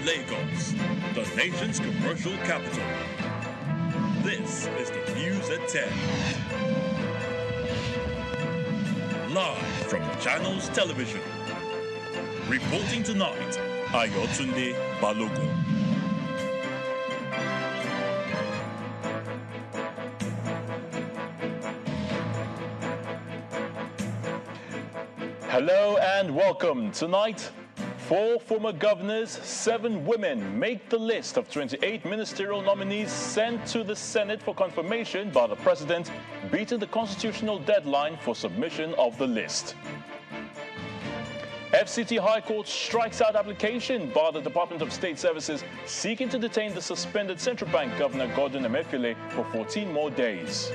Lagos, the nation's commercial capital. This is the News at 10. Live from Channels Television. Reporting tonight, Ayotunde Balogun. Hello and welcome. Tonight, 4 former governors, 7 women make the list of 28 ministerial nominees sent to the Senate for confirmation by the President, beating the constitutional deadline for submission of the list. FCT High Court strikes out application by the Department of State Services seeking to detain the suspended Central Bank Governor Gordon Emefiele for 14 more days.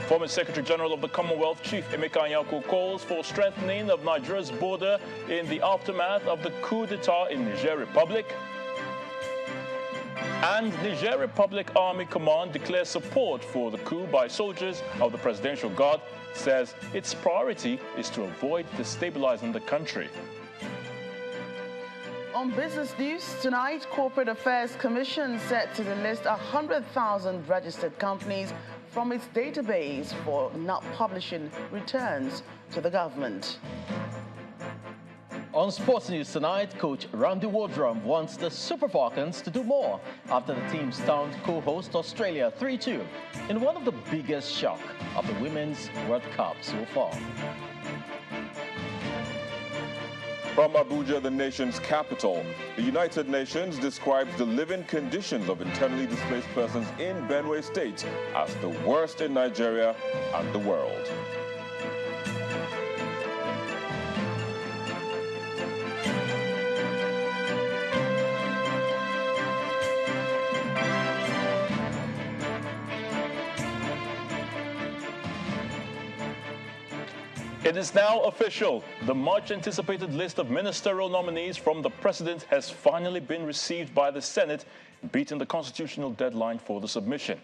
Former Secretary General of the Commonwealth, Chief Emeka Anyako, calls for strengthening of Nigeria's border in the aftermath of the coup d'etat in Niger Republic. And Niger Republic Army Command declares support for the coup by soldiers of the Presidential Guard, says its priority is to avoid destabilizing the country. On business news tonight, Corporate Affairs Commission set to list 100,000 registered companies from its database for not publishing returns to the government. On sports news tonight, coach Randy Wardrum wants the Super Falcons to do more after the team stunned co-host Australia 3-2 in one of the biggest shocks of the Women's World Cup so far. From Abuja, the nation's capital, the United Nations describes the living conditions of internally displaced persons in Benue State as the worst in Nigeria and the world. It is now official. The much-anticipated list of ministerial nominees from the President has finally been received by the Senate, beating the constitutional deadline for the submission.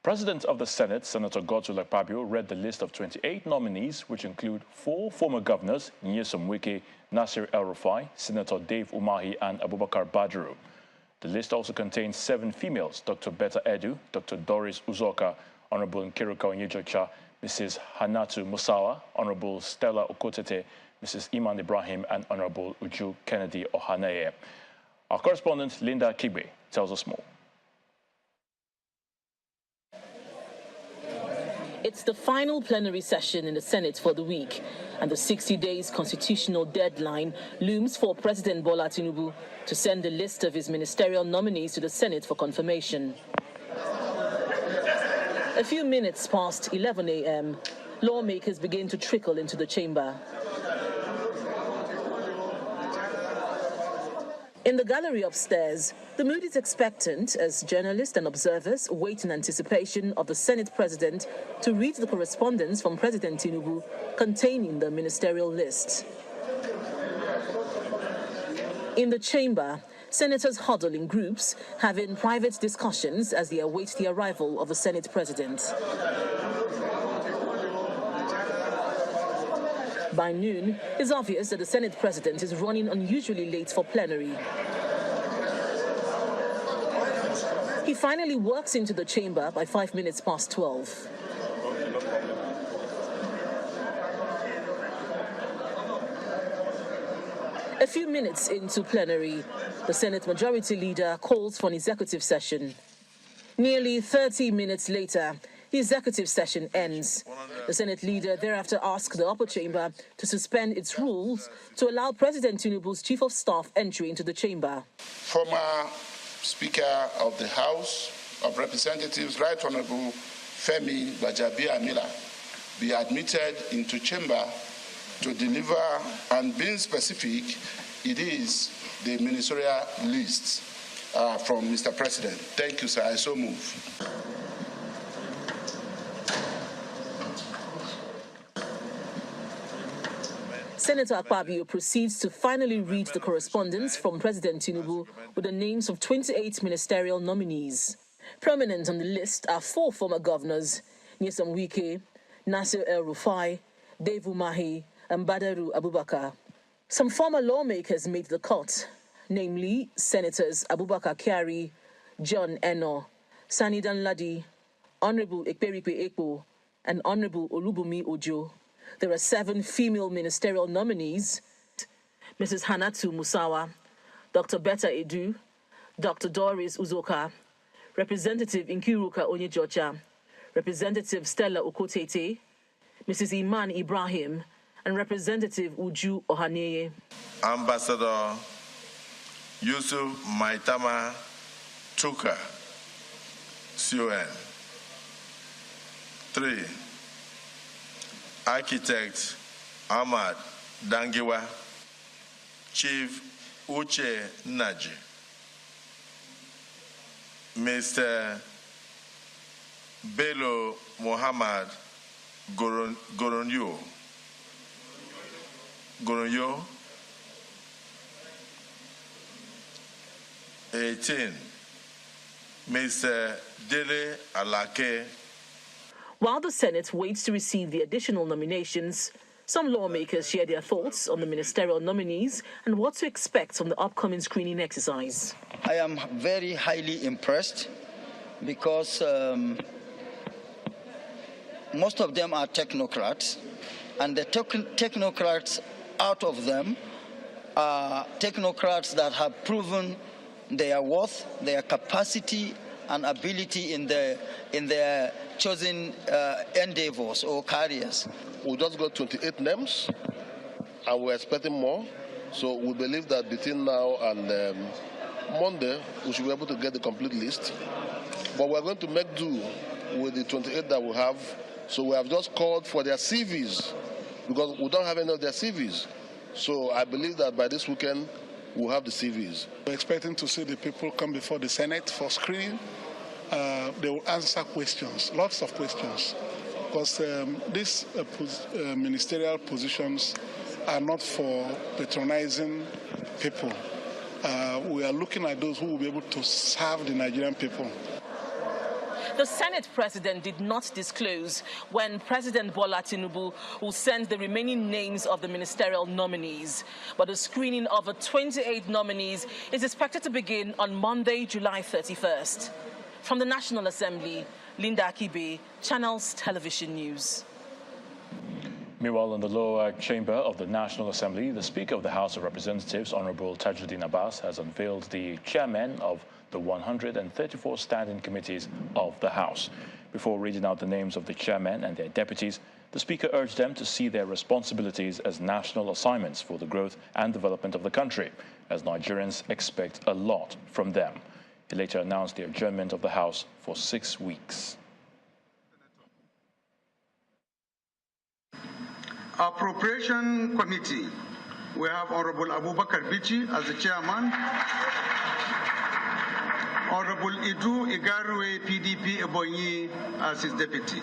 President of the Senate, Senator Godswill Akpabio, read the list of 28 nominees, which include 4 former governors, Nyesom Wike, Nasir El-Rufai, Senator Dave Umahi, and Abubakar Badru. The list also contains 7 females, Dr. Betta Edu, Dr. Doris Uzoka, Honorable Nkiruka Onyejocha, Mrs. Hanatu Musawa, Honorable Stella Okotete, Mrs. Iman Ibrahim, and Honorable Uju Kennedy Ohaneye. Our correspondent, Linda Kigbe, tells us more. It's the final plenary session in the Senate for the week, and the 60 days constitutional deadline looms for President Bola Tinubu to send a list of his ministerial nominees to the Senate for confirmation. A few minutes past 11 a.m., lawmakers begin to trickle into the chamber. In the gallery upstairs, the mood is expectant as journalists and observers wait in anticipation of the Senate President to read the correspondence from President Tinubu containing the ministerial list. In the chamber, senators huddle in groups, having private discussions as they await the arrival of the Senate President. By noon, it's obvious that the Senate President is running unusually late for plenary. He finally walks into the chamber by 5 minutes past 12. A few minutes into plenary, the Senate Majority Leader calls for an executive session. Nearly 30 minutes later, the executive session ends. The Senate Leader thereafter asks the upper chamber to suspend its rules to allow President Tinubu's Chief of Staff entry into the chamber. Former Speaker of the House of Representatives, Right Honorable Femi Gbajabiamila, be admitted into chamber to deliver, and being specific, it is the ministerial list from Mr. President. Thank you, sir. I so move. Senator Akpabio proceeds to finally read the correspondence from President Tinubu with the names of 28 ministerial nominees. Prominent on the list are 4 former governors, Nyesom Wike, Nasir El-Rufai, Dave Umahi, and Badaru Abubakar. Some former lawmakers made the cut. namely Senators Abubakar Kyari, John Eno, Sani Danladi, Honorable Ekperikwe Ekpo, and Honorable Olubumi Ojo. There are 7 female ministerial nominees: Mrs. Hanatu Musawa, Dr. Betta Edu, Dr. Doris Uzoka, Representative Nkiruka Onyejocha, Representative Stella Okotete, Mrs. Iman Ibrahim, and Representative Uju Ohaneye. Ambassador Yusuf Maitama Tuka, CON. 3. Architect Ahmad Dangiwa, Chief Uche Naji, Mr. Bello Muhammad Goronyo, 18. Mr. Dele Alake. While the Senate waits to receive the additional nominations, some lawmakers share their thoughts on the ministerial nominees and what to expect from the upcoming screening exercise. I am very highly impressed because most of them are technocrats, and the technocrats out of them are technocrats that have proven their worth, their capacity and ability in their chosen endeavors or careers. We just got 28 names, and we're expecting more. So we believe that between now and Monday, we should be able to get the complete list. But we're going to make do with the 28 that we have. So we have just called for their CVs, because we don't have any of their CVs. So I believe that by this weekend, we'll have the CVs. We're expecting to see the people come before the Senate for screening. They will answer questions, lots of questions, because these ministerial positions are not for patronizing people. We are looking at those who will be able to serve the Nigerian people. The Senate president did not disclose when President Bola Tinubu will send the remaining names of the ministerial nominees. But the screening of the 28 nominees is expected to begin on Monday, July 31st. From the National Assembly, Linda Akibe, Channels Television News. Meanwhile, in the lower chamber of the National Assembly, the Speaker of the House of Representatives, Honorable Tajuddin Abbas, has unveiled the chairmen of the 134 standing committees of the House. Before reading out the names of the chairmen and their deputies, the Speaker urged them to see their responsibilities as national assignments for the growth and development of the country, as Nigerians expect a lot from them. He later announced the adjournment of the House for 6 weeks. Appropriation Committee, we have Honorable Abubakar Bichi as the chairman, Honorable Idu Igarwe, PDP Ebonyi, as his deputy.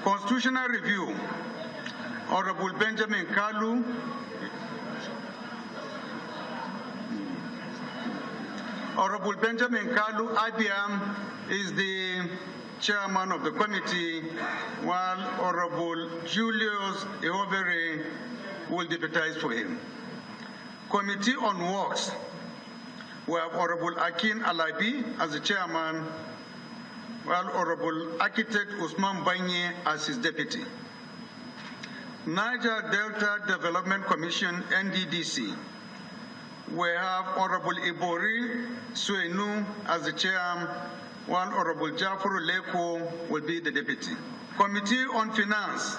Constitutional Review, Honorable Benjamin Kalu, Honorable Benjamin Kalu Abia is the chairman of the committee, while Honorable Julius Eobere will deputize for him. Committee on Works, we have Honorable Akin Alabi as the chairman, while Honorable Architect Usman Banye as his deputy. Niger Delta Development Commission, NDDC, we have Honorable Ibori Suenu as the chair, while Honorable Jafuru Leko will be the deputy. Committee on Finance,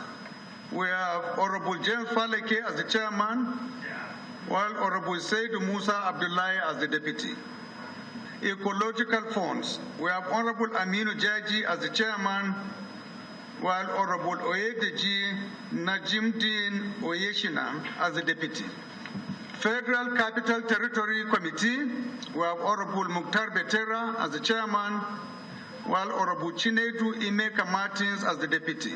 we have Honorable James Faleke as the chairman, while Honorable Seydu Musa Abdullahi as the deputy. Ecological Funds, we have Honorable Aminu Jaji as the chairman, while Honorable Oyedeji Najimdin Oyeshina as the deputy. Federal Capital Territory Committee, we have Honorable Mukhtar Betera as the chairman, while Honorable Chinedu Imeka Martins as the deputy.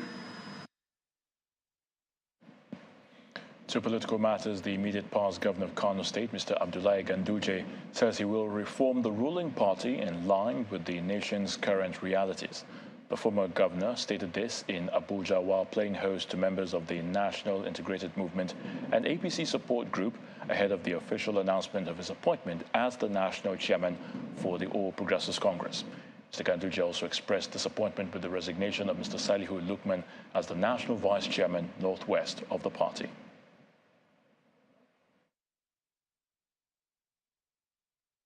To political matters, the immediate past governor of Kano State, Mr. Abdullahi Ganduje, says he will reform the ruling party in line with the nation's current realities. The former governor stated this in Abuja while playing host to members of the National Integrated Movement and APC support group ahead of the official announcement of his appointment as the national chairman for the All Progressives Congress. Mr. Ganduje also expressed disappointment with the resignation of Mr. Salihu Lukman as the national vice chairman northwest of the party.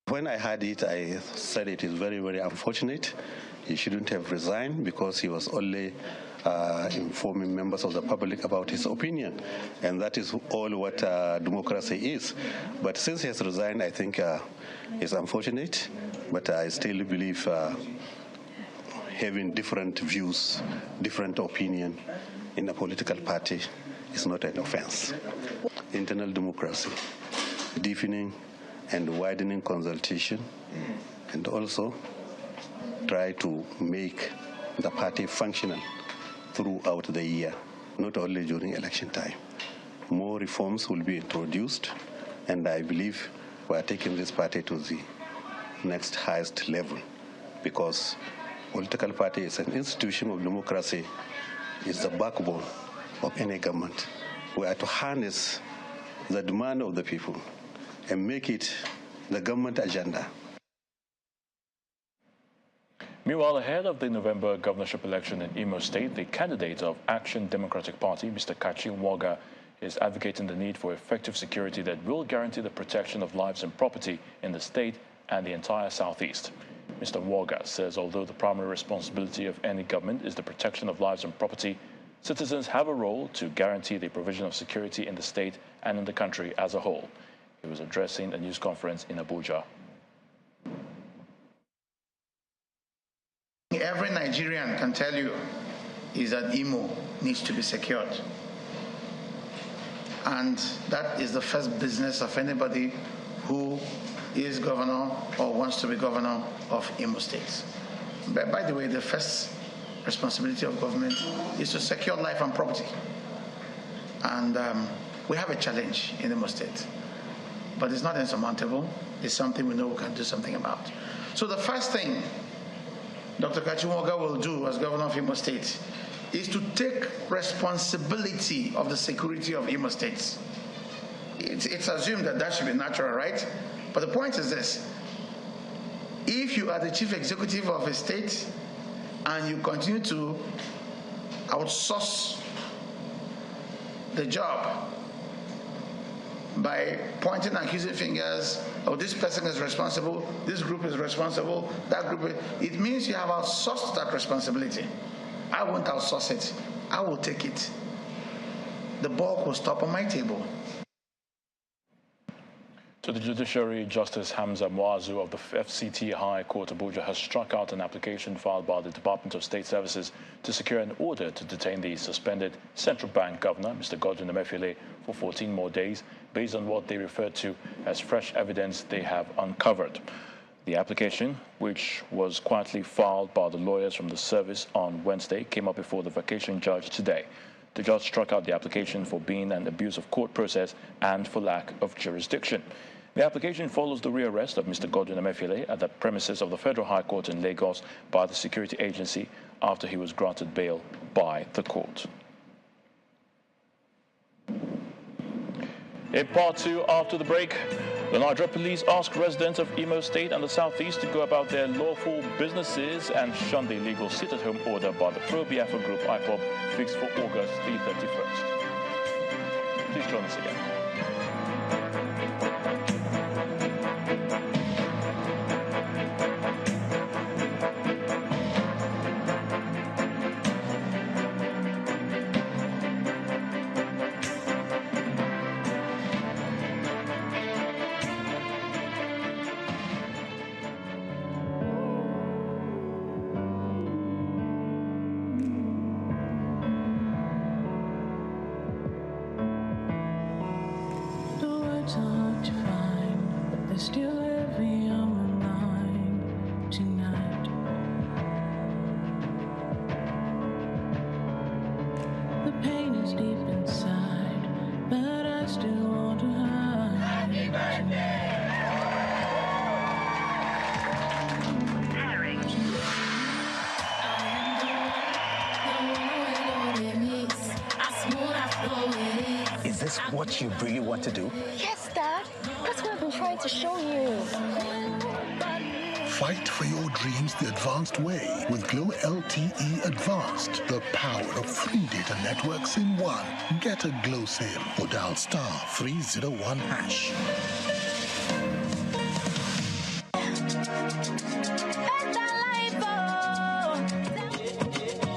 When I heard it, I said it is very, very unfortunate. He shouldn't have resigned because he was only informing members of the public about his opinion. And that is all what democracy is. But since he has resigned, I think it's unfortunate. But I still believe having different views, different opinion in a political party is not an offense. Internal democracy, deepening and widening consultation, and also try to make the party functional throughout the year, not only during election time. More reforms will be introduced, and I believe we are taking this party to the next highest level, because political party is an institution of democracy, is the backbone of any government. We are to harness the demand of the people and make it the government agenda. Meanwhile, ahead of the November governorship election in Imo State, the candidate of Action Democratic Party, Mr. Kachi Mwoga, is advocating the need for effective security that will guarantee the protection of lives and property in the state and the entire southeast. Mr. Mwoga says although the primary responsibility of any government is the protection of lives and property, citizens have a role to guarantee the provision of security in the state and in the country as a whole. He was addressing a news conference in Abuja. Every Nigerian can tell you is that Imo needs to be secured. And that is the first business of anybody who is governor or wants to be governor of Imo State. But by the way, the first responsibility of government is to secure life and property. And we have a challenge in Imo State, but it's not insurmountable. It's something we know we can do something about. So the first thing Dr. Kachi Mwoga will do as governor of Imo State is to take responsibility of the security of Imo State. It's assumed that that should be natural, right? But the point is this: if you are the chief executive of a state and you continue to outsource the job by pointing and accusing fingers, oh, this person is responsible, this group is responsible, that group, it means you have outsourced that responsibility. I won't outsource it. I will take it. The ball will stop on my table. To the judiciary, Justice Hamza Muazu of the FCT High Court Abuja has struck out an application filed by the Department of State Services to secure an order to detain the suspended Central Bank Governor, Mr. Godwin Emefiele, for 14 more days, based on what they refer to as fresh evidence they have uncovered. The application, which was quietly filed by the lawyers from the service on Wednesday, came up before the vacation judge today. The judge struck out the application for being an abuse of court process and for lack of jurisdiction. The application follows the rearrest of Mr. Godwin Emefiele at the premises of the Federal High Court in Lagos by the security agency after he was granted bail by the court. In part two, after the break, the Nigeria police asked residents of Imo State and the southeast to go about their lawful businesses and shun the illegal sit-at-home order by the pro-Biafra group IPOB fixed for August the 31st. Please join us again. Is this what you really want to do? Yes, Dad. trying to show you. Fight for your dreams the advanced way with Glow LTE Advanced. The power of 3 data networks in one. Get a Glow SIM or dial *301#.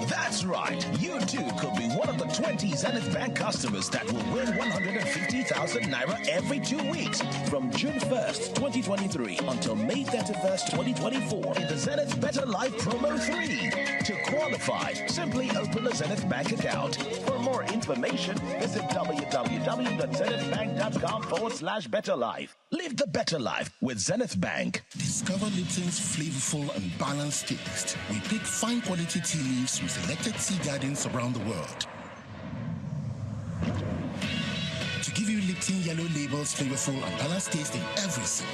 That's right. You too could be one of the 20 Zenith Bank customers that will win 150,000 Naira every 2 weeks from June 1st, 2023 until May 31st, 2024 in the Zenith Better Life Promo 3. To qualify, simply open a Zenith Bank account. For more information, visit www.zenithbank.com/betterlife. Live the better life with Zenith Bank. Discover Lipton's flavorful and balanced taste. We pick fine quality tea leaves from selected tea gardens around the world to give you Lipton Yellow Label's flavorful and balanced taste in every sip.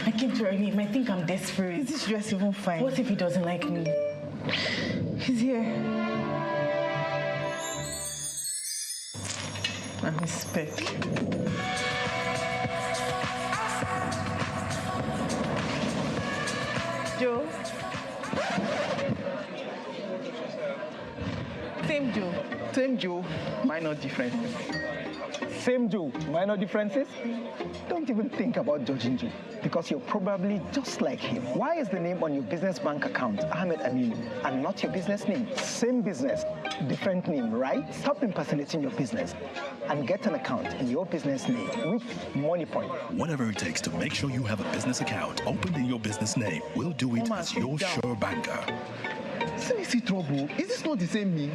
I came to argue. He might think I'm desperate. Is this dress even fine? What if he doesn't like me? He's here. I'm his spec. Joe? Same Joe. Same Joe, minor differences. Same Joe, minor differences? Don't even think about judging Joe, because you're probably just like him. Why is the name on your business bank account Ahmed Aminu and not your business name? Same business, different name, right? Stop impersonating your business and get an account in your business name with MoneyPoint. Whatever it takes to make sure you have a business account opened in your business name, we'll do it as your sure banker. See trouble. Is this not the same me?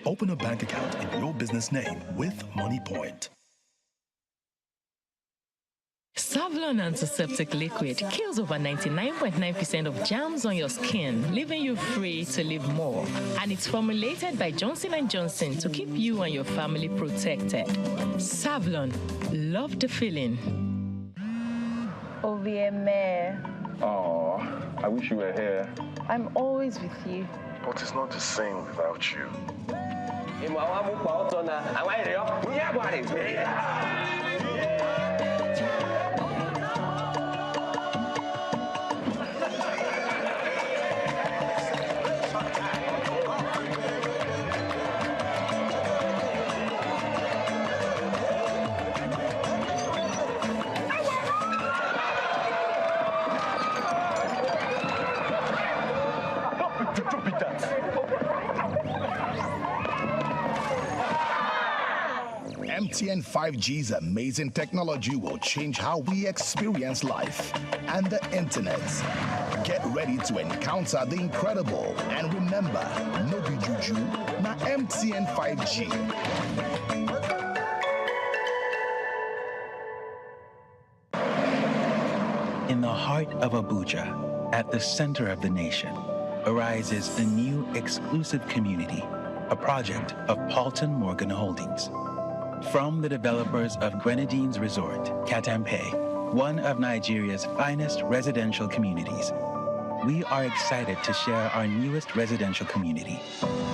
Open a bank account in your business name with MoneyPoint. Savlon Antiseptic Liquid kills over 99.9% of germs on your skin, leaving you free to live more. And it's formulated by Johnson & Johnson to keep you and your family protected. Savlon, love the feeling. Ovieme. Oh, I wish you were here. I'm always with you. But it's not the same without you. MTN 5G's amazing technology will change how we experience life and the internet. Get ready to encounter the incredible. And remember, no be juju, na MTN 5G. In the heart of Abuja, at the center of the nation, arises a new exclusive community, a project of Paulton Morgan Holdings. From the developers of Grenadines Resort, Katampe, one of Nigeria's finest residential communities, we are excited to share our newest residential community,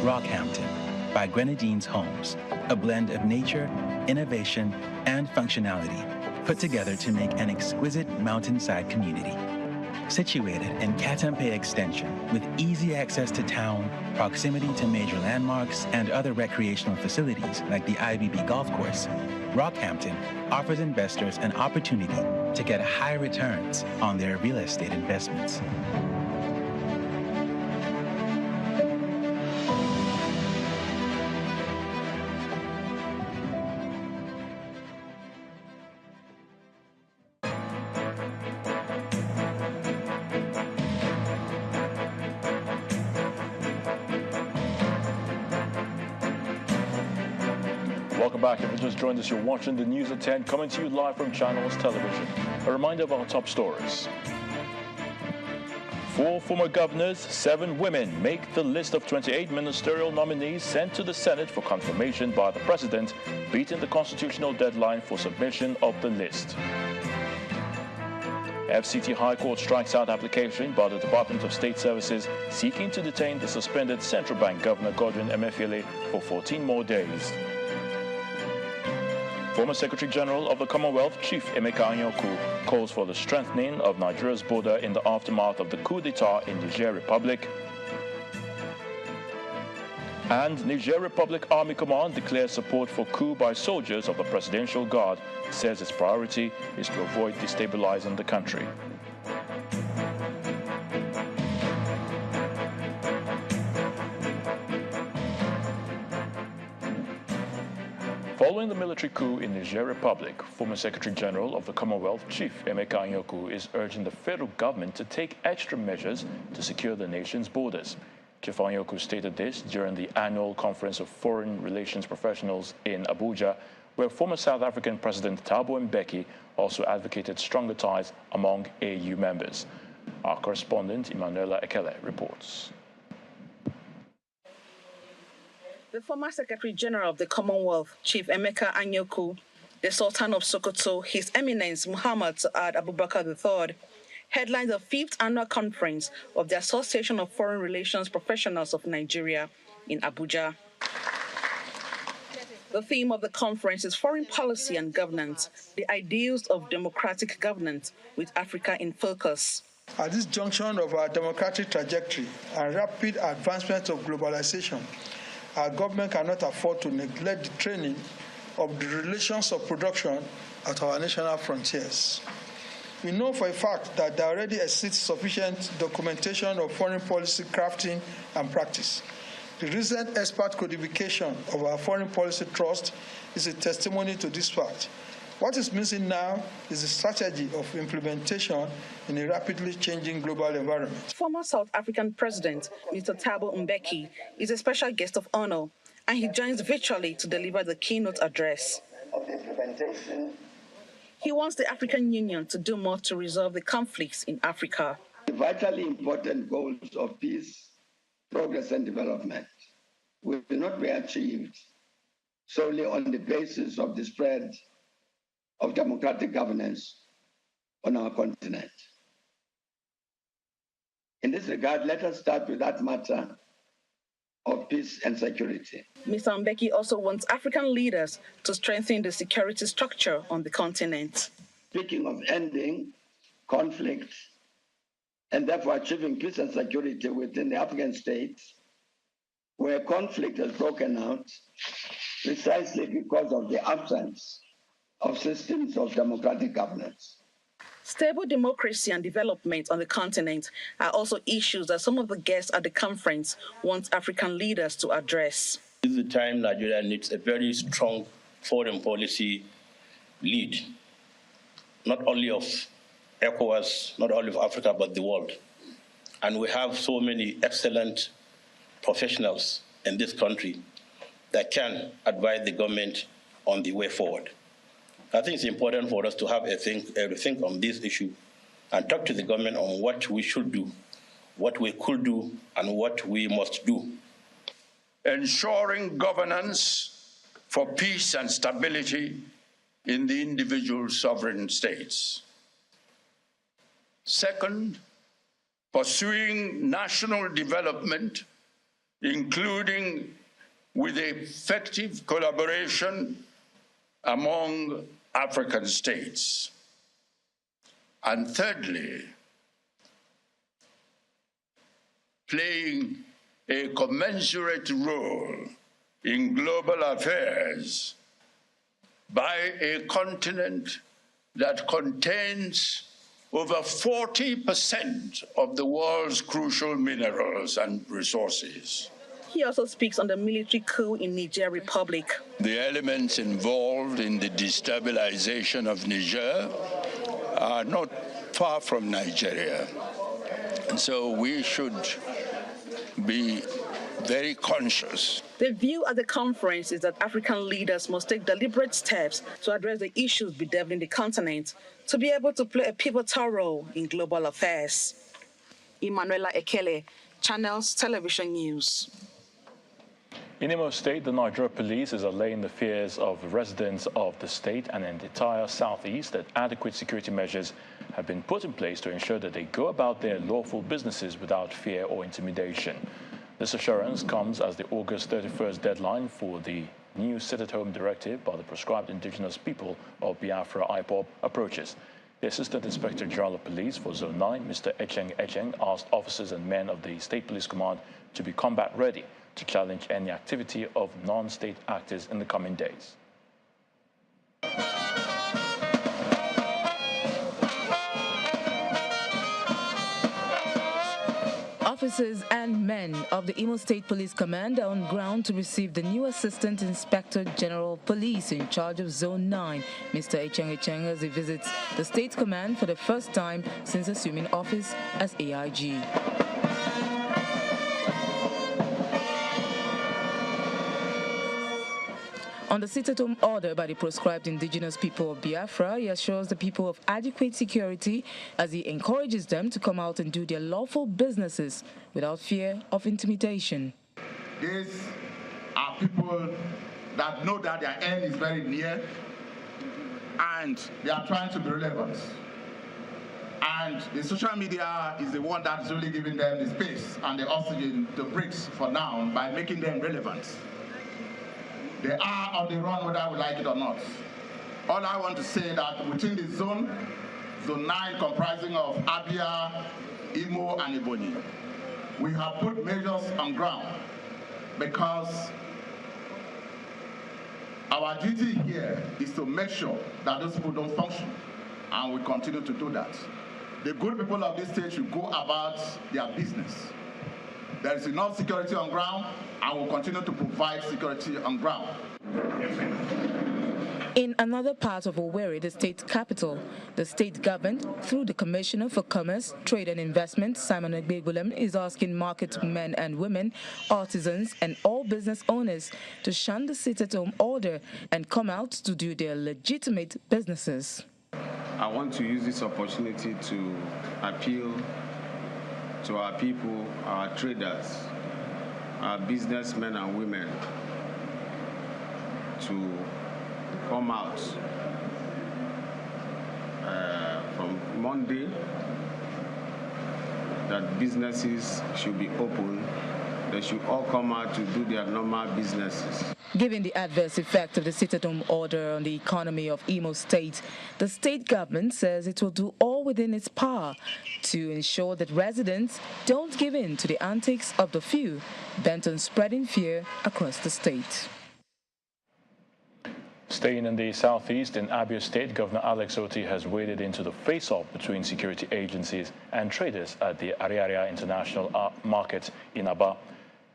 Rockhampton, by Grenadines Homes, a blend of nature, innovation, and functionality, put together to make an exquisite mountainside community. Situated in Katampe Extension, with easy access to town, proximity to major landmarks, and other recreational facilities like the IBB Golf Course, Rockhampton offers investors an opportunity to get high returns on their real estate investments. Welcome back. If you just joined us, you're watching the News at 10, coming to you live from Channels Television. A reminder of our top stories. 4 former governors, 7 women make the list of 28 ministerial nominees sent to the Senate for confirmation by the President, beating the constitutional deadline for submission of the list. FCT High Court strikes out application by the Department of State Services seeking to detain the suspended Central Bank Governor Godwin Emefiele for 14 more days. Former Secretary General of the Commonwealth, Chief Emeka Anyaoku, calls for the strengthening of Nigeria's border in the aftermath of the coup d'etat in Niger Republic. And Niger Republic Army Command declares support for coup by soldiers of the Presidential Guard, says its priority is to avoid destabilizing the country. Following the military coup in Niger Republic, former Secretary General of the Commonwealth, Chief Emeka Anyaoku, is urging the federal government to take extra measures to secure the nation's borders. Chief Anyaoku stated this during the annual Conference of Foreign Relations Professionals in Abuja, where former South African President Thabo Mbeki also advocated stronger ties among AU members. Our correspondent, Emanuela Ekele, reports. The former Secretary General of the Commonwealth, Chief Emeka Anyaoku, the Sultan of Sokoto, His Eminence Muhammad Saad Abubakar III, headlined the 5th annual conference of the Association of Foreign Relations Professionals of Nigeria in Abuja. The theme of the conference is foreign policy and governance, the ideals of democratic governance with Africa in focus. At this junction of our democratic trajectory and rapid advancement of globalization, our government cannot afford to neglect the training of the relations of production at our national frontiers. We know for a fact that there already exists sufficient documentation of foreign policy crafting and practice. The recent expert codification of our foreign policy trust is a testimony to this fact. What is missing now is the strategy of implementation in a rapidly changing global environment. Former South African President, Mr. Thabo Mbeki, is a special guest of honor, and he joins virtually to deliver the keynote address. He wants the African Union to do more to resolve the conflicts in Africa. The vitally important goals of peace, progress, and development will not be achieved solely on the basis of the spread of democratic governance on our continent. In this regard, let us start with that matter of peace and security. Mr. Mbeki also wants African leaders to strengthen the security structure on the continent. Speaking of ending conflict and therefore achieving peace and security within the African states, where conflict has broken out precisely because of the absence of systems of democratic governance. Stable democracy and development on the continent are also issues that some of the guests at the conference want African leaders to address. This is the time Nigeria needs a very strong foreign policy lead, not only of ECOWAS, not only of Africa, but the world. And we have so many excellent professionals in this country that can advise the government on the way forward. I think it's important for us to have a think on this issue and talk to the government on what we should do, what we could do, and what we must do. Ensuring governance for peace and stability in the individual sovereign states. Second, pursuing national development, including with effective collaboration among African states. And thirdly, playing a commensurate role in global affairs by a continent that contains over 40% of the world's crucial minerals and resources. He also speaks on the military coup in Niger Republic. The elements involved in the destabilization of Niger are not far from Nigeria. And so we should be very conscious. The view at the conference is that African leaders must take deliberate steps to address the issues bedeviling the continent to be able to play a pivotal role in global affairs. Emanuela Ekele, Channels Television News. In Imo State, the Nigeria police is allaying the fears of residents of the state and in the entire southeast that adequate security measures have been put in place to ensure that they go about their lawful businesses without fear or intimidation. This assurance comes as the August 31st deadline for the new sit-at-home directive by the proscribed indigenous people of Biafra IPOB approaches. The Assistant Inspector General of Police for Zone 9, Mr. Echeng, asked officers and men of the State Police Command to be combat ready to challenge any activity of non-state actors in the coming days. Officers and men of the Imo State Police Command are on ground to receive the new Assistant Inspector General of Police in charge of Zone 9, Mr. Echeng, as he visits the State Command for the first time since assuming office as AIG. On the sit-at-home order by the proscribed indigenous people of Biafra, he assures the people of adequate security as he encourages them to come out and do their lawful businesses without fear of intimidation. These are people that know that their end is very near and they are trying to be relevant. And the social media is the one that's really giving them the space and the oxygen to breathe for now by making them relevant. They are on the run whether we like it or not. All I want to say that within the zone 9 comprising of Abia, Imo, and Ebonyi, we have put measures on ground because our duty here is to make sure that those people don't function, and we continue to do that. The good people of this state should go about their business. There is enough security on ground, and will continue to provide security on ground. In another part of Owerri, the state capital, the state government, through the Commissioner for Commerce, Trade and Investment, Simon Egbegbulem, is asking market men and women, artisans, and all business owners to shun the sit-at-home order and come out to do their legitimate businesses. I want to use this opportunity to appeal to our people, our traders, our businessmen and women to come out from Monday, that businesses should be open. They should all come out to do their normal businesses. Given the adverse effect of the sit-at-home order on the economy of Imo State, the state government says it will do all within its power to ensure that residents don't give in to the antics of the few bent on spreading fear across the state. Staying in the southeast, in Abia State, Governor Alex Oti has waded into the face-off between security agencies and traders at the Ariaria International Market in Aba.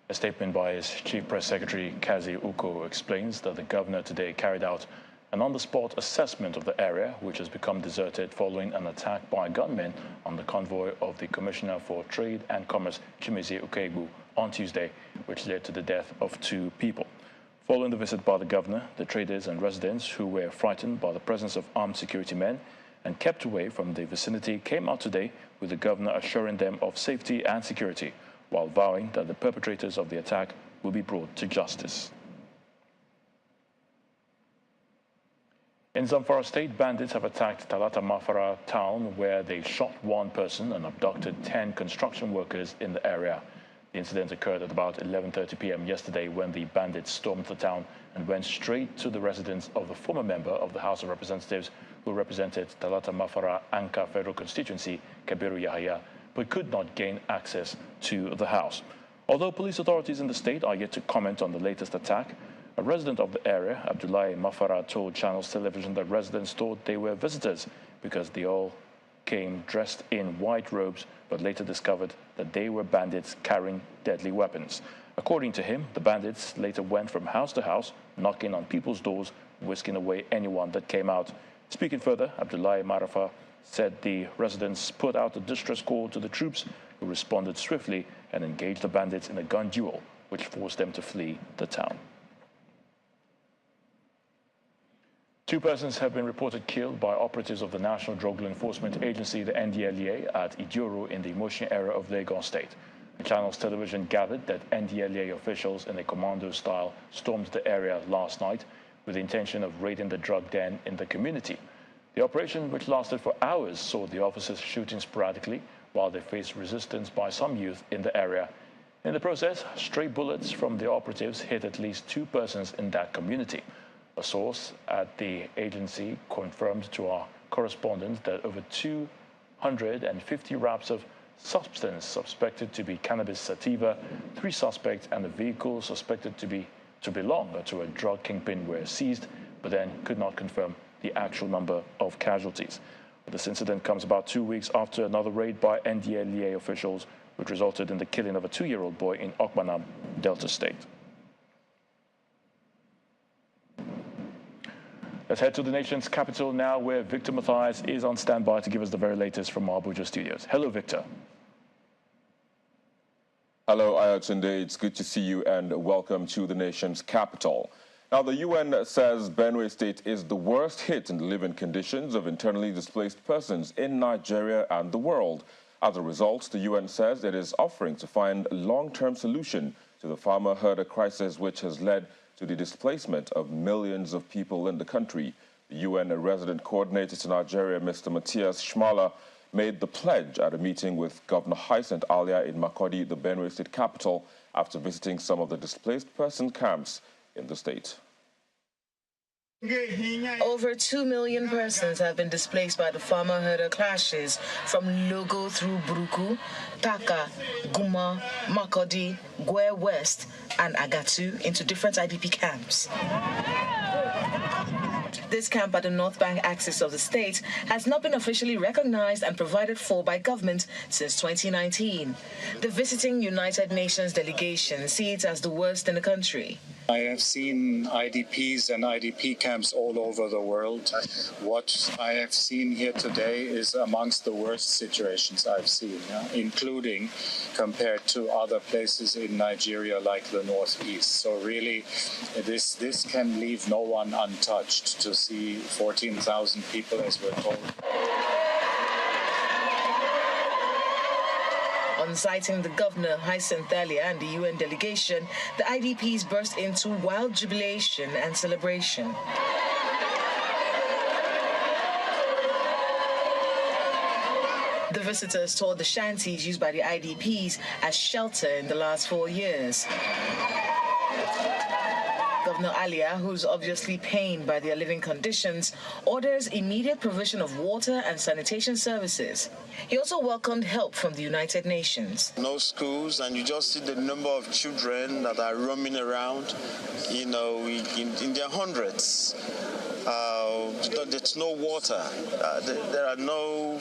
A statement by his Chief Press Secretary, Kazi Uko, explains that the governor today carried out an on-the-spot assessment of the area, which has become deserted following an attack by gunmen on the convoy of the Commissioner for Trade and Commerce, Chimezie Ukegbu, on Tuesday, which led to the death of 2 people. Following the visit by the governor, the traders and residents who were frightened by the presence of armed security men and kept away from the vicinity came out today, with the governor assuring them of safety and security, while vowing that the perpetrators of the attack will be brought to justice. In Zamfara State, bandits have attacked Talata Mafara town, where they shot 1 person and abducted 10 construction workers in the area. The incident occurred at about 11:30 p.m. yesterday when the bandits stormed the town and went straight to the residence of the former member of the House of Representatives who represented Talata Mafara Anka Federal Constituency, Kabiru Yahaya, but could not gain access to the house. Although police authorities in the state are yet to comment on the latest attack, a resident of the area, Abdullahi Mafara, told Channels Television that residents thought they were visitors because they all came dressed in white robes, but later discovered that they were bandits carrying deadly weapons. According to him, the bandits later went from house to house, knocking on people's doors, whisking away anyone that came out. Speaking further, Abdullahi Marafa said the residents put out a distress call to the troops, who responded swiftly and engaged the bandits in a gun duel, which forced them to flee the town. 2 persons have been reported killed by operatives of the National Drug Law Enforcement Agency, the NDLEA, at Idioro in the Imoshin area of Lagos State. The Channels Television gathered that NDLEA officials in a commando style stormed the area last night with the intention of raiding the drug den in the community. The operation, which lasted for hours, saw the officers shooting sporadically while they faced resistance by some youth in the area. In the process, stray bullets from the operatives hit at least 2 persons in that community. A source at the agency confirmed to our correspondent that over 250 wraps of substance suspected to be cannabis sativa, 3 suspects and a vehicle suspected to belong to a drug kingpin were seized, but then could not confirm the actual number of casualties. This incident comes about 2 weeks after another raid by NDLEA officials, which resulted in the killing of a 2-year-old boy in Okpanam, Delta State. Let's head to the nation's capital now, where Victor Matthias is on standby to give us the very latest from our Abuja studios. Hello, Victor. Hello, Ayotunde. It's good to see you and welcome to the nation's capital. Now, the UN says Benue State is the worst hit in the living conditions of internally displaced persons in Nigeria and the world. As a result, the UN says it is offering to find a long-term solution to the farmer-herder crisis, which has led to the displacement of millions of people in the country. The UN resident coordinator to Nigeria, Mr. Matthias Schmaler, made the pledge at a meeting with Governor Hyacinth Alia in Makurdi, the Benue State capital, after visiting some of the displaced person camps in the state. Over 2 million persons have been displaced by the farmer-herder clashes from Logo through Buruku, Taka, Guma, Makurdi, Gwe West, and Agatu into different IDP camps. This camp at the North Bank axis of the state has not been officially recognized and provided for by government since 2019. The visiting United Nations delegation see it as the worst in the country. I have seen IDPs and IDP camps all over the world. What I have seen here today is amongst the worst situations I've seen, including compared to other places in Nigeria like the Northeast. So really, this can leave no one untouched to see 14,000 people, as we're told. On citing the governor, Hyacinth Alia, and the UN delegation, the IDPs burst into wild jubilation and celebration. The visitors toured the shanties used by the IDPs as shelter in the last 4 years. Governor Alia, who's obviously pained by their living conditions, orders immediate provision of water and sanitation services. He also welcomed help from the United Nations. No schools, and you just see the number of children that are roaming around, in their hundreds. There's no water. There are no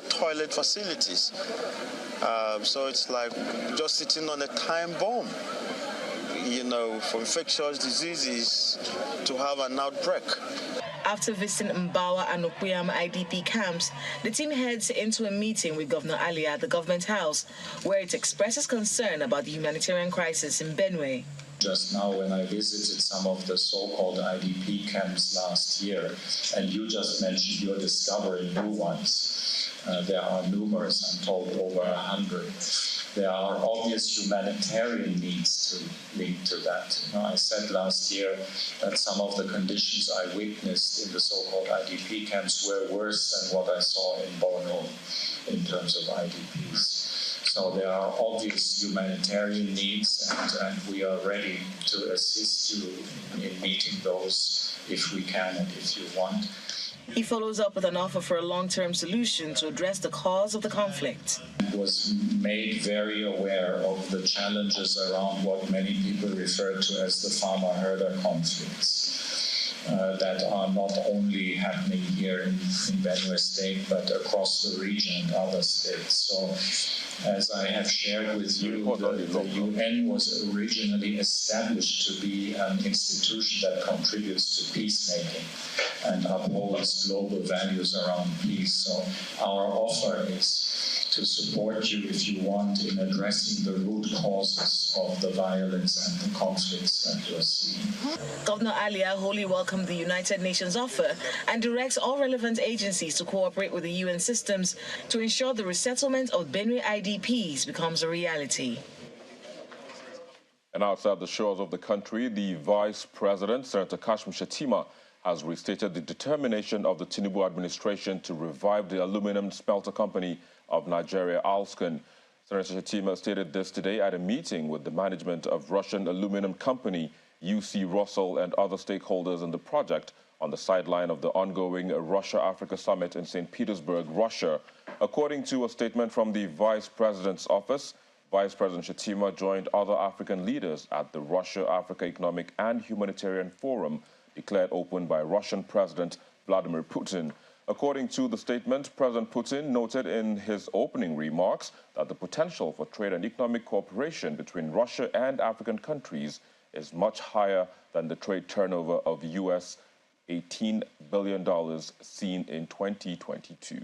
toilet facilities. So it's like just sitting on a time bomb. For infectious diseases to have an outbreak. After visiting Mbawa and Okuyam IDP camps, the team heads into a meeting with Governor Alia at the government house, where it expresses concern about the humanitarian crisis in Benue. Just now, when I visited some of the so-called IDP camps last year, and you just mentioned you're discovering new ones, there are numerous, I'm told over 100. There are obvious humanitarian needs to link to that. I said last year that some of the conditions I witnessed in the so-called IDP camps were worse than what I saw in Borno in terms of IDPs. So there are obvious humanitarian needs, and we are ready to assist you in meeting those if we can and if you want. He follows up with an offer for a long-term solution to address the cause of the conflict. Was made very aware of the challenges around what many people refer to as the farmer-herder conflicts that are not only happening here in Benue State, but across the region and other states. So, as I have shared with you, the UN was originally established to be an institution that contributes to peacemaking and upholds global values around peace. So our offer is to support you, if you want, in addressing the root causes of the violence and the conflicts that you're seeing. Governor Alia wholly welcomed the United Nations offer and directs all relevant agencies to cooperate with the UN systems to ensure the resettlement of Benue IDPs becomes a reality. And outside the shores of the country, the Vice President, Senator Kashim Shettima, has restated the determination of the Tinubu administration to revive the aluminum smelter company of Nigeria, Alscan. Senator Shettima stated this today at a meeting with the management of Russian aluminum company UC Russell and other stakeholders in the project on the sideline of the ongoing Russia-Africa Summit in St. Petersburg, Russia. According to a statement from the Vice President's office, Vice President Shettima joined other African leaders at the Russia-Africa Economic and Humanitarian Forum declared open by Russian President Vladimir Putin. According to the statement, President Putin noted in his opening remarks that the potential for trade and economic cooperation between Russia and African countries is much higher than the trade turnover of US $18 billion seen in 2022.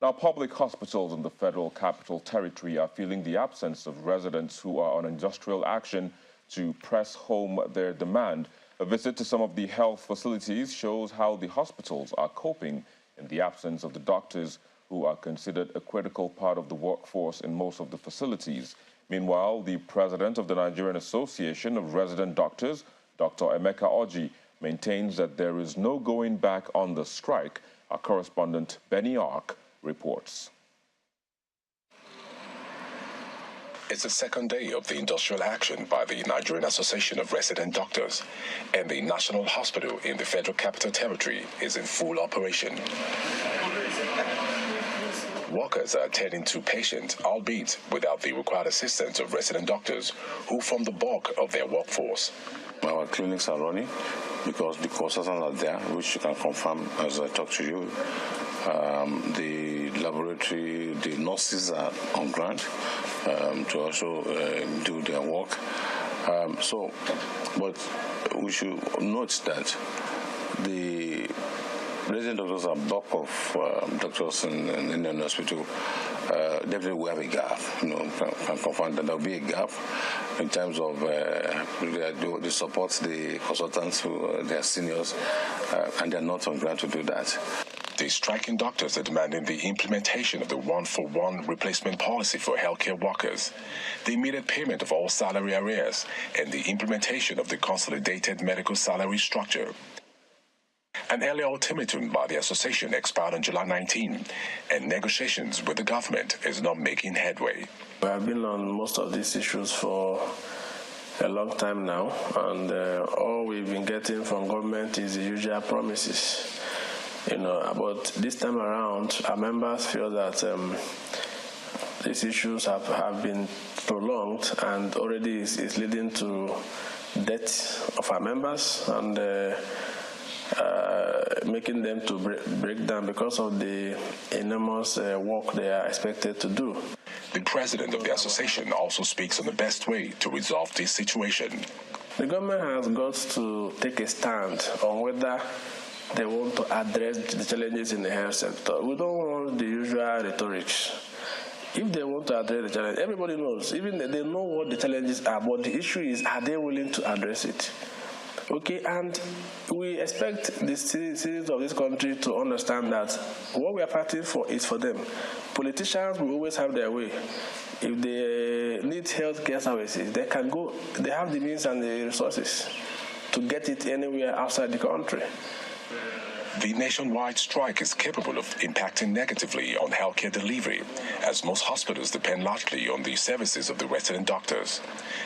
Now, public hospitals in the Federal Capital Territory are feeling the absence of residents who are on industrial action to press home their demand. A visit to some of the health facilities shows how the hospitals are coping in the absence of the doctors who are considered a critical part of the workforce in most of the facilities. Meanwhile, the president of the Nigerian Association of Resident Doctors, Dr. Emeka Oji, maintains that there is no going back on the strike. Our correspondent, Benny Ark, reports. It's the second day of the industrial action by the Nigerian Association of Resident Doctors, and the National Hospital in the Federal Capital Territory is in full operation. Workers are attending to patients, albeit without the required assistance of resident doctors, who form the bulk of their workforce. Our clinics are running because the consultants are there, which you can confirm as I talk to you. The laboratory, the nurses are on ground to also do their work. But we should note that the resident doctors are bulk of doctors in the hospital. Definitely we have a gap. Can confirm that there will be a gap in terms of they support the consultants who they are seniors and they are not on ground to do that. The striking doctors are demanding the implementation of the one-for-one replacement policy for healthcare workers, the immediate payment of all salary arrears, and the implementation of the consolidated medical salary structure. An earlier ultimatum by the association expired on July 19, and negotiations with the government is not making headway. We have been on most of these issues for a long time now, and all we've been getting from government is the usual promises. But this time around, our members feel that these issues have been prolonged and already is leading to death of our members and making them to break down because of the enormous work they are expected to do. The president of the association also speaks on the best way to resolve this situation. The government has got to take a stand on whether they want to address the challenges in the health sector. We don't want the usual rhetorics. If they want to address the challenge, everybody knows, even they know what the challenges are, but the issue is, are they willing to address it? Okay, and we expect the citizens of this country to understand that what we are fighting for is for them. Politicians will always have their way. If they need health care services, they can go, they have the means and the resources to get it anywhere outside the country. The nationwide strike is capable of impacting negatively on healthcare delivery, as most hospitals depend largely on the services of the resident doctors.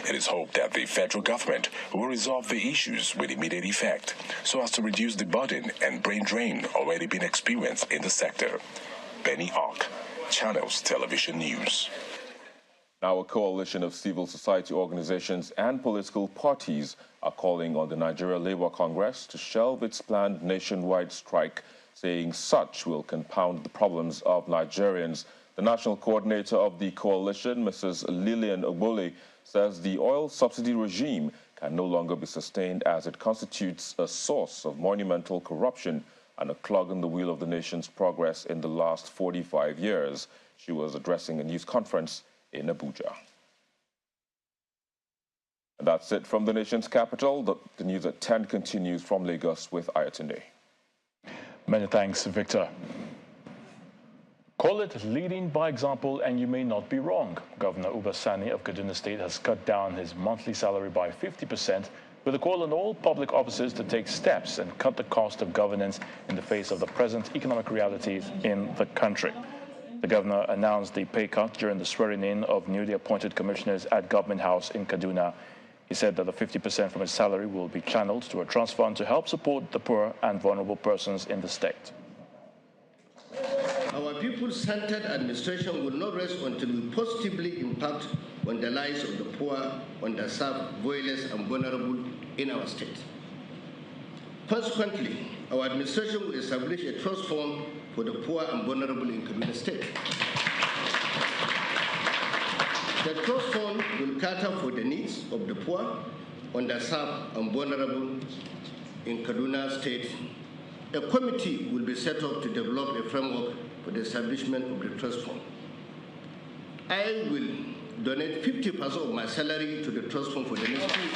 It is hoped that the federal government will resolve the issues with immediate effect, so as to reduce the burden and brain drain already being experienced in the sector. Benny Ark, Channels Television News. Now, a coalition of civil society organizations and political parties are calling on the Nigeria Labour Congress to shelve its planned nationwide strike, saying such will compound the problems of Nigerians. The national coordinator of the coalition, Mrs. Lillian Ogbole, says the oil subsidy regime can no longer be sustained as it constitutes a source of monumental corruption and a clog in the wheel of the nation's progress in the last 45 years. She was addressing a news conference in Abuja. And that's it from the nation's capital. The news at 10 continues from Lagos with Ayatunde. Many thanks, Victor. Call it leading by example, and you may not be wrong. Governor Sani of Kano State has cut down his monthly salary by 50%, with a call on all public officers to take steps and cut the cost of governance in the face of the present economic realities in the country. The governor announced the pay cut during the swearing-in of newly appointed commissioners at Government House in Kaduna. He said that the 50% from his salary will be channeled to a trust fund to help support the poor and vulnerable persons in the state. Our people-centered administration will not rest until we positively impact on the lives of the poor, underserved, voiceless, and vulnerable in our state. Consequently, our administration will establish a trust fund for the poor and vulnerable in Benue State. The trust fund will cater for the needs of the poor, underserved, and vulnerable in Kaduna State. A committee will be set up to develop a framework for the establishment of the trust fund. I will donate 50% of my salary to the trust fund for the next 2 years.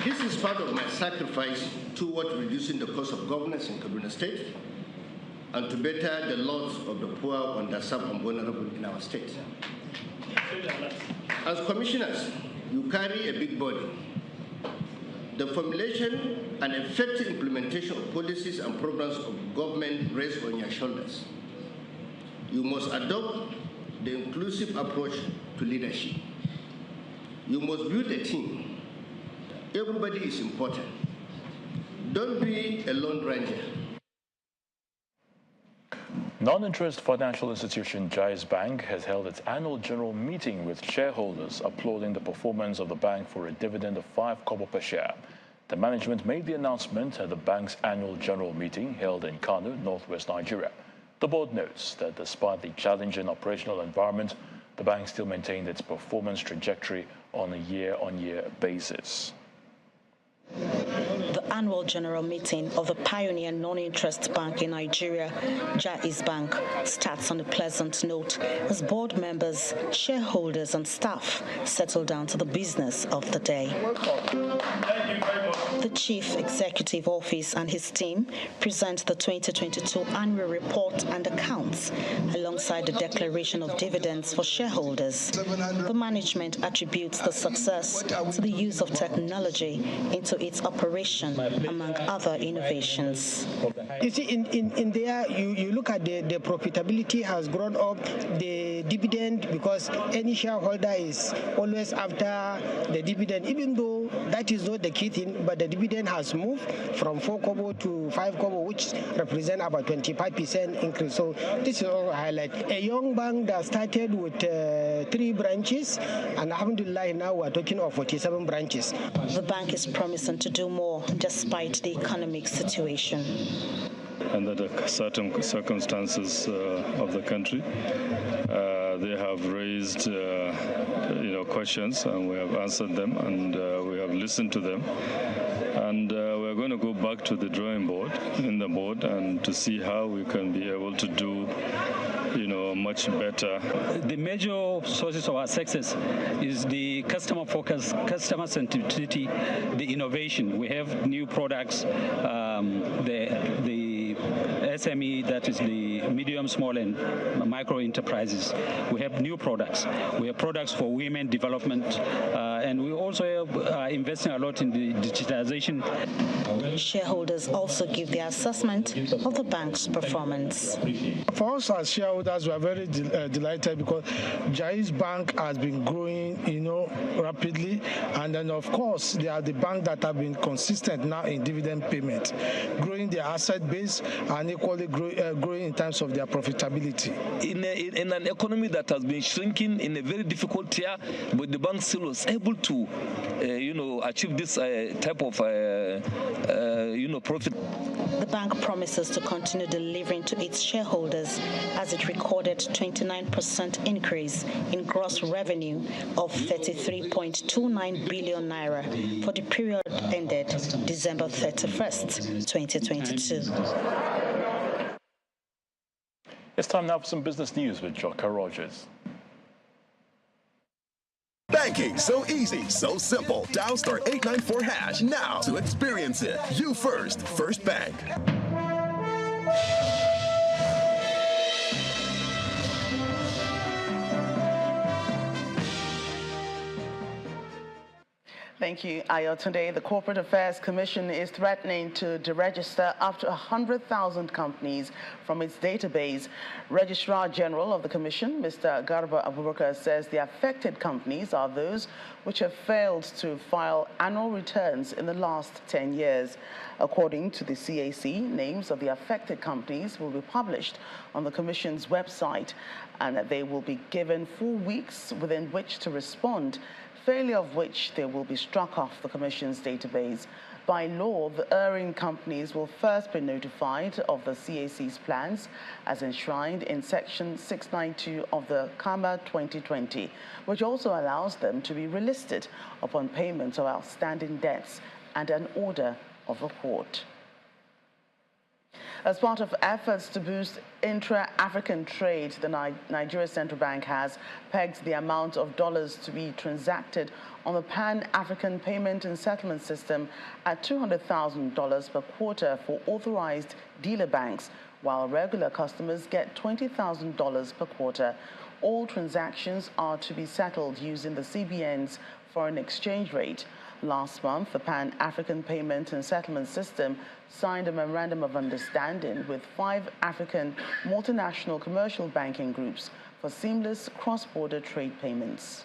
This is part of my sacrifice toward reducing the cost of governance in Kaduna State and to better the lives of the poor, underserved, and vulnerable in our state. As commissioners, you carry a big body. The formulation and effective implementation of policies and programs of government rests on your shoulders. You must adopt the inclusive approach to leadership. You must build a team. Everybody is important. Don't be a lone ranger. Non-interest financial institution Jais Bank has held its annual general meeting with shareholders applauding the performance of the bank for a dividend of 5 kobo per share. The management made the announcement at the bank's annual general meeting held in Kano, northwest Nigeria. The board notes that despite the challenging operational environment, the bank still maintained its performance trajectory on a year-on-year basis. The annual general meeting of the pioneer non-interest bank in Nigeria, Jais Bank, starts on a pleasant note as board members, shareholders and staff settle down to the business of the day. The Chief Executive Office and his team present the 2022 annual report and accounts alongside the declaration of dividends for shareholders. The management attributes the success to the use of technology into its operation, among other innovations. You see, in there, you look at the profitability has grown up, the dividend, because any shareholder is always after the dividend, even though that is not the key thing, but the dividend has moved from 4 kobo to 5 kobo, which represent about 25% increase. So this is all a highlight. A young bank that started with 3 branches, and alhamdulillah, now we're talking of 47 branches. The bank is promising to do more despite the economic situation. Under the certain circumstances of the country, they have raised questions, and we have answered them, and we have listened to them. And we're going to go back to the drawing board, and to see how we can be able to do much better. The major sources of our success is the customer focus, customer centricity, the innovation. We have new products, the SME, that is the medium, small, and micro enterprises. We have new products. We have products for women development, and we also are investing a lot in the digitization. Shareholders also give their assessment of the bank's performance. For us as shareholders, we are very delighted because Jais Bank has been growing, rapidly, and then of course they are the bank that have been consistent now in dividend payment, growing their asset base and equally growing in terms of their profitability. In an economy that has been shrinking in a very difficult year, but the bank still was able to, achieve this type of, profit. The bank promises to continue delivering to its shareholders as it recorded 29% increase in gross revenue of 33.29 billion naira for the period ended December 31st, 2022. It's time now for some business news with Jocko Rogers. Banking so easy, so simple. Dial *894# now to experience it. You first, First Bank. Thank Thank you, Ayotunde. The Corporate Affairs Commission is threatening to deregister up to 100,000 companies from its database. Registrar General of the Commission, Mr. Garba Abubakar, says the affected companies are those which have failed to file annual returns in the last 10 years. According to the CAC, names of the affected companies will be published on the Commission's website, and they will be given 4 weeks within which to respond, failure of which they will be struck off the Commission's database. By law, the erring companies will first be notified of the CAC's plans as enshrined in Section 692 of the CAMA 2020, which also allows them to be relisted upon payment of outstanding debts and an order of a court. As part of efforts to boost intra-African trade, the Nigeria Central Bank has pegged the amount of dollars to be transacted on the Pan-African Payment and Settlement System at $200,000 per quarter for authorized dealer banks, while regular customers get $20,000 per quarter. All transactions are to be settled using the CBN's foreign exchange rate. Last month, the Pan-African Payment and Settlement System signed a memorandum of understanding with 5 African multinational commercial banking groups for seamless cross-border trade payments.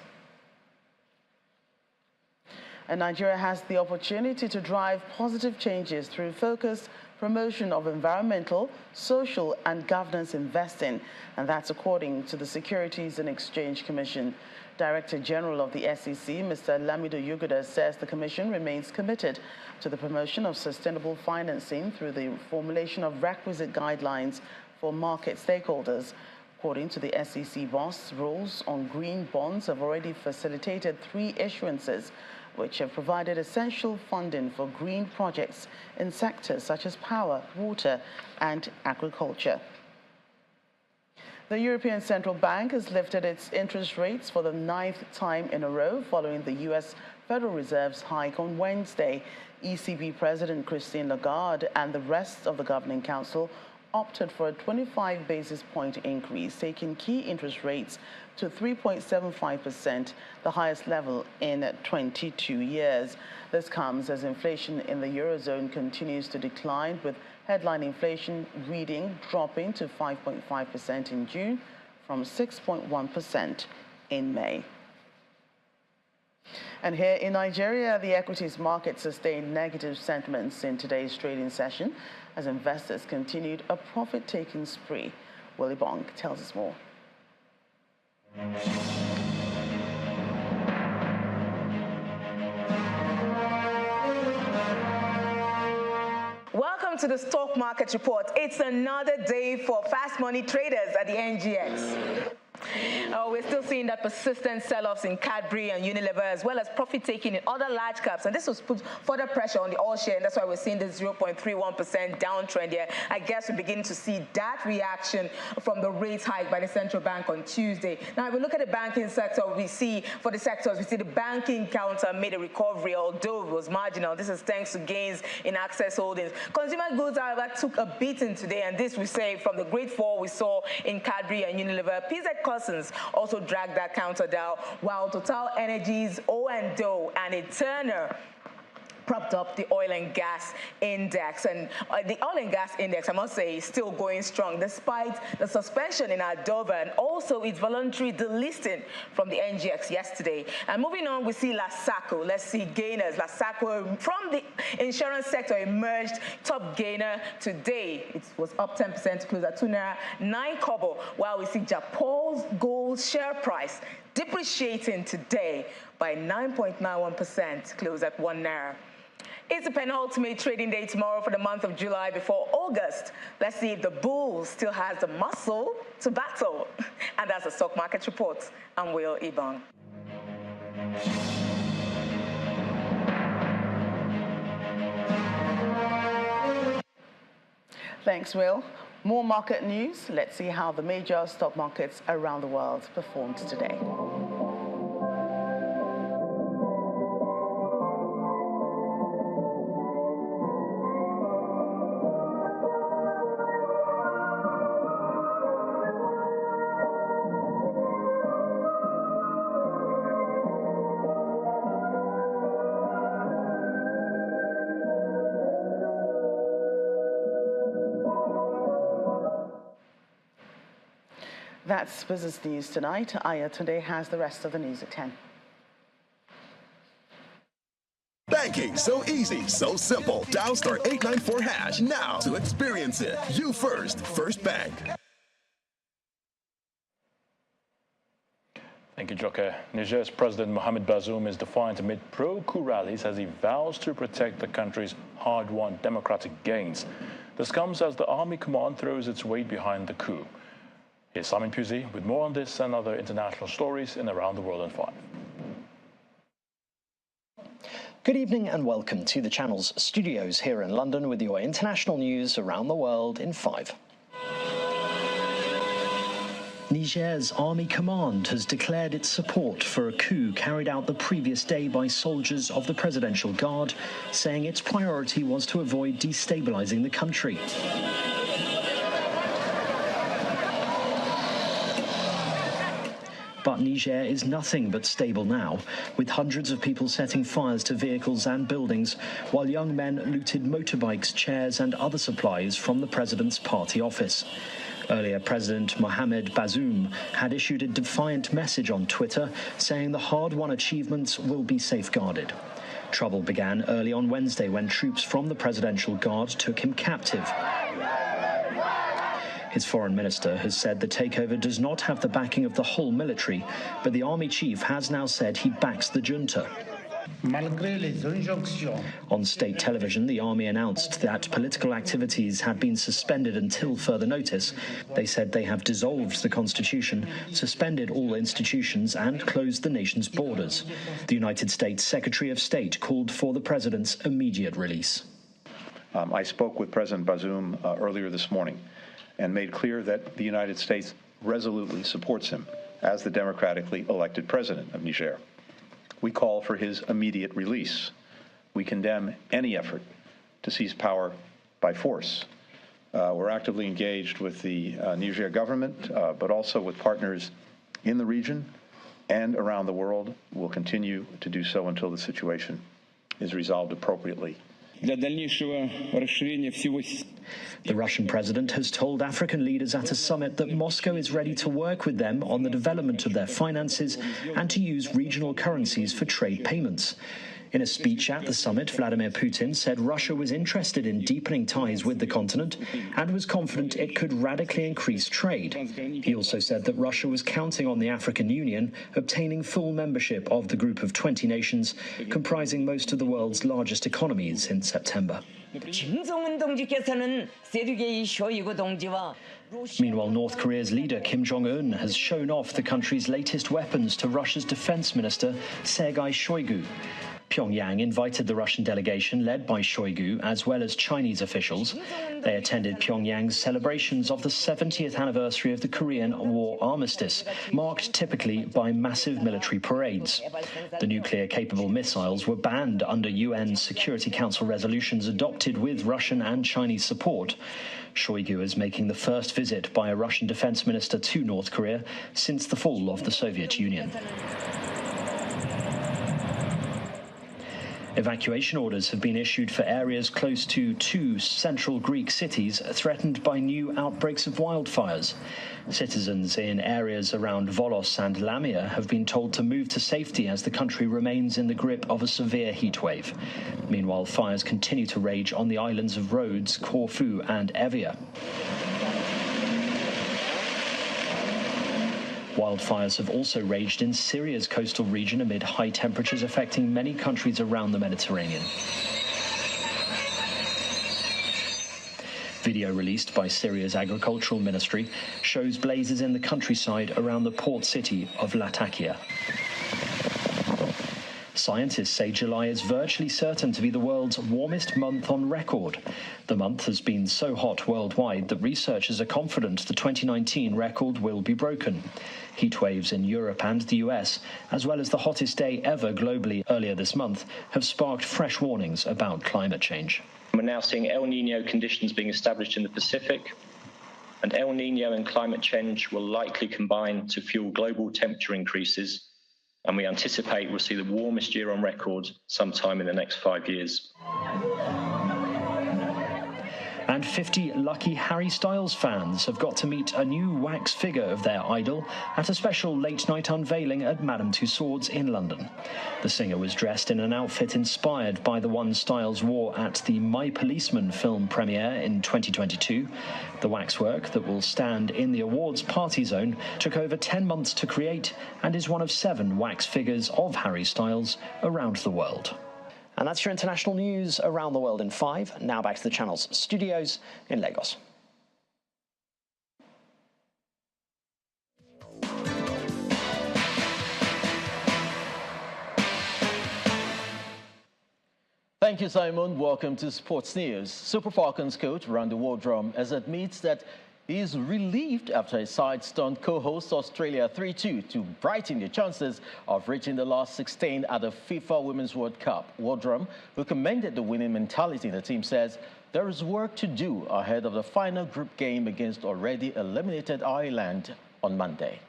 And Nigeria has the opportunity to drive positive changes through focused promotion of environmental, social, and governance investing, and that's according to the Securities and Exchange Commission. Director General of the SEC, Mr. Lamido Yuguda, says the Commission remains committed to the promotion of sustainable financing through the formulation of requisite guidelines for market stakeholders. According to the SEC boss, rules on green bonds have already facilitated 3 issuances, which have provided essential funding for green projects in sectors such as power, water, and agriculture. The European Central Bank has lifted its interest rates for the 9th time in a row following the U.S. Federal Reserve's hike on Wednesday. ECB President Christine Lagarde and the rest of the Governing Council opted for a 25 basis point increase, taking key interest rates to 3.75%, the highest level in 22 years. This comes as inflation in the Eurozone continues to decline, with headline inflation reading dropping to 5.5% in June from 6.1% in May. And here in Nigeria, the equities market sustained negative sentiments in today's trading session as investors continued a profit-taking spree. Willie Bong tells us more. Welcome to the Stock Market Report. It's another day for fast money traders at the NGX. We're still seeing that persistent sell-offs in Cadbury and Unilever, as well as profit-taking in other large caps. And this was put further pressure on the all share, and that's why we're seeing this 0.31% downtrend here. I guess we're beginning to see that reaction from the rate hike by the central bank on Tuesday. Now, if we look at the banking sector, we see the banking counter made a recovery, although it was marginal. This is thanks to gains in Access Holdings. Consumer goods, however, took a beating today, and this we say from the great fall we saw in Cadbury and Unilever. PZ Cousins also dragged that counter down, while Total Energies, O&O, and Turner propped up the oil and gas index. And the oil and gas index, I must say, is still going strong despite the suspension in Aldova and also its voluntary delisting from the NGX yesterday. And moving on, we see Lasaco. Let's see gainers. Lasaco from the insurance sector emerged top gainer today. It was up 10% to close at 2.09 kobo, while we see Japan's gold share price depreciating today by 9.91%, close at 1 naira. It's the penultimate trading day tomorrow for the month of July before August. Let's see if the bull still has the muscle to battle. And that's the Stock Market Report. I'm Will Ibong. Thanks, Will. More market news. Let's see how the major stock markets around the world performed today. That's Business News Tonight. Aya today has the rest of the news at 10. Banking so easy, so simple. Dial *894# now to experience it. You first, First Bank. Thank you, Joke. Niger's President Mohamed Bazoum is defiant amid pro-coup rallies as he vows to protect the country's hard-won democratic gains. This comes as the army command throws its weight behind the coup. Here's Simon Pusey with more on this and other international stories in Around the World in 5. Good evening and welcome to the channel's studios here in London with your international news around the world in 5. Niger's army command has declared its support for a coup carried out the previous day by soldiers of the Presidential Guard, saying its priority was to avoid destabilizing the country. But Niger is nothing but stable now, with hundreds of people setting fires to vehicles and buildings, while young men looted motorbikes, chairs and other supplies from the president's party office. Earlier, President Mohamed Bazoum had issued a defiant message on Twitter saying the hard-won achievements will be safeguarded. Trouble began early on Wednesday when troops from the Presidential Guard took him captive. His foreign minister has said the takeover does not have the backing of the whole military, but the army chief has now said he backs the junta. On state television, the army announced that political activities had been suspended until further notice. They said they have dissolved the constitution, suspended all institutions, and closed the nation's borders. The United States Secretary of State called for the president's immediate release. I spoke with President Bazoum earlier this morning and made clear that the United States resolutely supports him as the democratically elected president of Niger. We call for his immediate release. We condemn any effort to seize power by force. We're actively engaged with the Niger government, but also with partners in the region and around the world. We'll continue to do so until the situation is resolved appropriately. The Russian president has told African leaders at a summit that Moscow is ready to work with them on the development of their finances and to use regional currencies for trade payments. In a speech at the summit, Vladimir Putin said Russia was interested in deepening ties with the continent and was confident it could radically increase trade. He also said that Russia was counting on the African Union obtaining full membership of the group of 20 nations, comprising most of the world's largest economies in September. Meanwhile, North Korea's leader Kim Jong-un has shown off the country's latest weapons to Russia's defense minister Sergei Shoigu. Pyongyang invited the Russian delegation led by Shoigu as well as Chinese officials. They attended Pyongyang's celebrations of the 70th anniversary of the Korean War armistice, marked typically by massive military parades. The nuclear-capable missiles were banned under UN Security Council resolutions adopted with Russian and Chinese support. Shoigu is making the first visit by a Russian defense minister to North Korea since the fall of the Soviet Union. Evacuation orders have been issued for areas close to 2 central Greek cities threatened by new outbreaks of wildfires. Citizens in areas around Volos and Lamia have been told to move to safety as the country remains in the grip of a severe heatwave. Meanwhile, fires continue to rage on the islands of Rhodes, Corfu and Evia. Wildfires have also raged in Syria's coastal region amid high temperatures affecting many countries around the Mediterranean. Video released by Syria's agricultural ministry shows blazes in the countryside around the port city of Latakia. Scientists say July is virtually certain to be the world's warmest month on record. The month has been so hot worldwide that researchers are confident the 2019 record will be broken. Heat waves in Europe and the US, as well as the hottest day ever globally earlier this month, have sparked fresh warnings about climate change. We're now seeing El Niño conditions being established in the Pacific, and El Niño and climate change will likely combine to fuel global temperature increases, and we anticipate we'll see the warmest year on record sometime in the next 5 years. And 50 lucky Harry Styles fans have got to meet a new wax figure of their idol at a special late-night unveiling at Madame Tussauds in London. The singer was dressed in an outfit inspired by the one Styles wore at the My Policeman film premiere in 2022. The waxwork that will stand in the awards party zone took over 10 months to create and is one of 7 wax figures of Harry Styles around the world. And that's your international news around the world in 5. Now back to the channel's studios in Lagos. Thank you, Simon. Welcome to Sports News. Super Falcons coach Randy Waldrum has admits that he is relieved after his side stunned co-host Australia 3-2 to brighten their chances of reaching the last 16 at the FIFA Women's World Cup. Waldrum, who commended the winning mentality in the team, says there is work to do ahead of the final group game against already eliminated Ireland on Monday.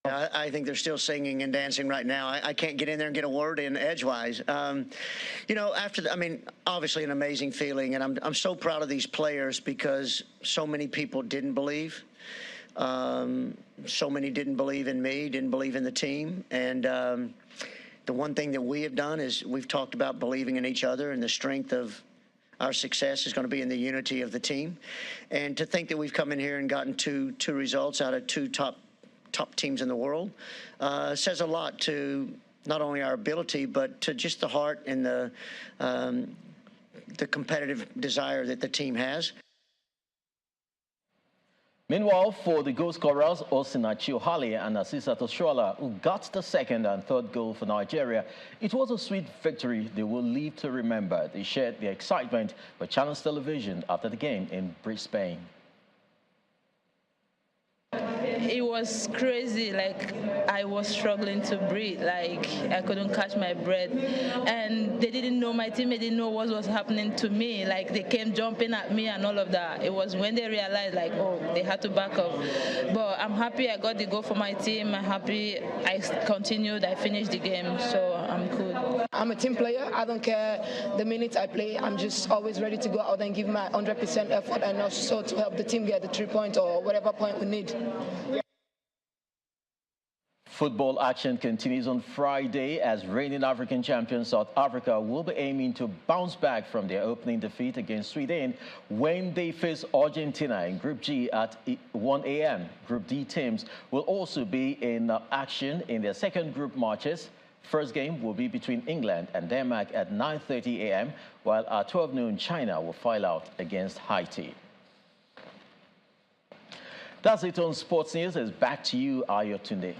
I think they're still singing and dancing right now. I can't get in there and get a word in edgewise. You know, obviously an amazing feeling, and I'm so proud of these players because so many people didn't believe. So many didn't believe in me, didn't believe in the team. And the one thing that we have done is we've talked about believing in each other, and the strength of our success is going to be in the unity of the team. And to think that we've come in here and gotten two results out of 2 top teams in the world says a lot to not only our ability, but to just the heart and the competitive desire that the team has. Meanwhile, for the goal scorers, Osinachi Ohale and Asisa Toshola, who got the second and third goal for Nigeria, it was a sweet victory they will live to remember. They shared their excitement with Channels Television after the game in Brisbane. It was crazy. Like, I was struggling to breathe. Like, I couldn't catch my breath. And they didn't know, my teammate didn't know what was happening to me. Like, they came jumping at me and all of that. It was when they realized, like, oh, they had to back up. But I'm happy I got the goal for my team. I'm happy I continued, I finished the game, so I'm cool. I'm a team player. I don't care the minutes I play. I'm just always ready to go out and give my 100% effort, and also to help the team get the 3 points or whatever point we need. Football action continues on Friday as reigning African champions South Africa will be aiming to bounce back from their opening defeat against Sweden when they face Argentina in Group G at 1 a.m. Group D teams will also be in action in their second group matches. First game will be between England and Denmark at 9:30 a.m., while at 12 noon China will file out against Haiti. That's it on Sports News. It's back to you, Ayotunde.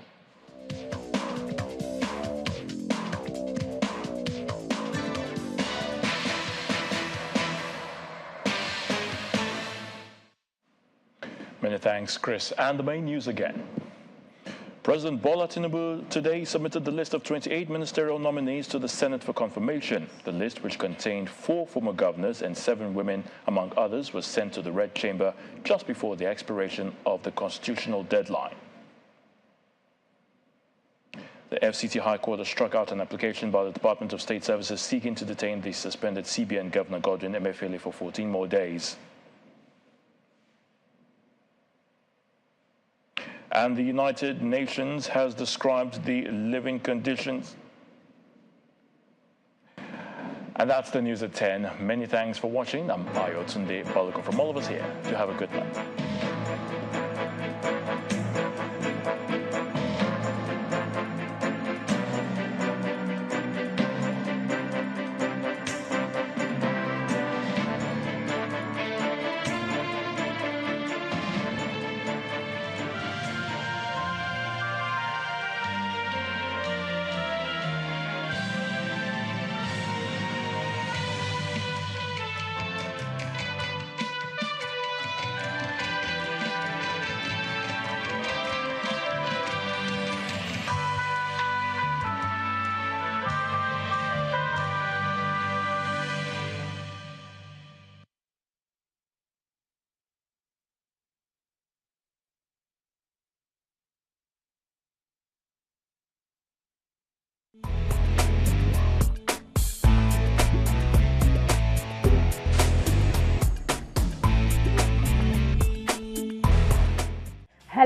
Many thanks, Chris. And the main news again. President Bola Tinubu today submitted the list of 28 ministerial nominees to the Senate for confirmation. The list, which contained 4 former governors and 7 women, among others, was sent to the Red Chamber just before the expiration of the constitutional deadline. The FCT High Court has struck out an application by the Department of State Services seeking to detain the suspended CBN Governor Godwin Emefiele for 14 more days. And the United Nations has described the living conditions. And that's the news at 10. Many thanks for watching. I'm Ayotunde Balako from all of us here. Do have a good night.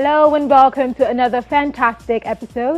Hello and welcome to another fantastic episode